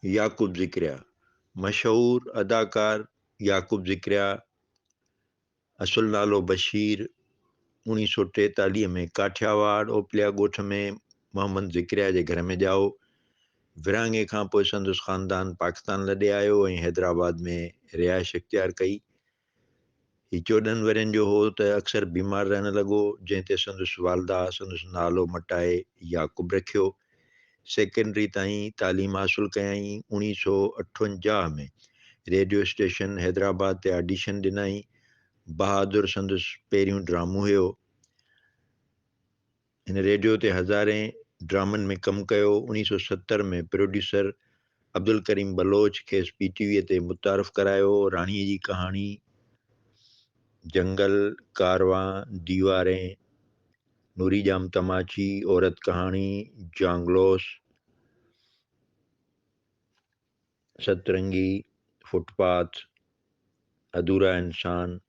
याकूब ज़िक्रिया। मशहूर अदाकार याकूब ज़िक्रिया, असुल नालो बशीर, 1943 में काठियावाड़ ओपलिया ॻोठ में मोहम्मद ज़िक्रिया जे घर में ॼाओ। विरहाङे खां पोइ संदसि ख़ानदान पाकिस्तान लॾे आयो ऐं हैदराबाद में रिहाइश इख्तियार कई। हीउ 14 वरियनि जो हो त अक्सर बीमार रहण लॻो, जंहिं ते संदसि वालदा संदसि नालो मटाए याकूब रखियो। सेकेंडरी ताईं तालीम हासिल कयईं। 1958 में रेडियो स्टेशन हैदराबाद ते ऑडिशन ॾिनई। बहादुर संदसि पहिरियों ड्रामो हुयो। हिन रेडियो ते हज़ारे ड्रामनि में कमु कयो। 1970 में प्रोड्यूसर अब्दुल करीम बलोच खेसि PTV ते मुतारफ़ करायो। राणीअ जी कहाणी, जंगल, कारवां, दीवारें, नूरी जाम तमाची, औरत कहानी, जांगलोस, सतरंगी, फुटपाथ, अधूरा इंसान,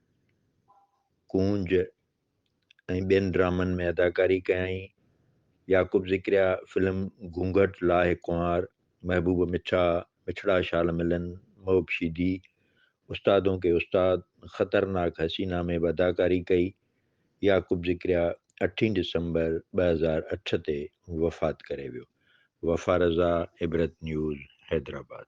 कूंज ऐं ॿियनि ड्रामनि में अदाकारी कयईं। याकूब ज़िक्रिया फिल्म घूंघट लाहे कुंवार, महबूब मिठा, मिठड़ा शाल मिलन, मोहबशीदी, उस्तादों के उस्ताद, ख़तरनाक हसीना में बि अदाकारी कई। याकूब ज़िक्रिया 8 दिसंबर 2008 ते वफ़ात करे वियो। वफ़ा रज़ा, इबरत न्यूज़, हैदराबाद।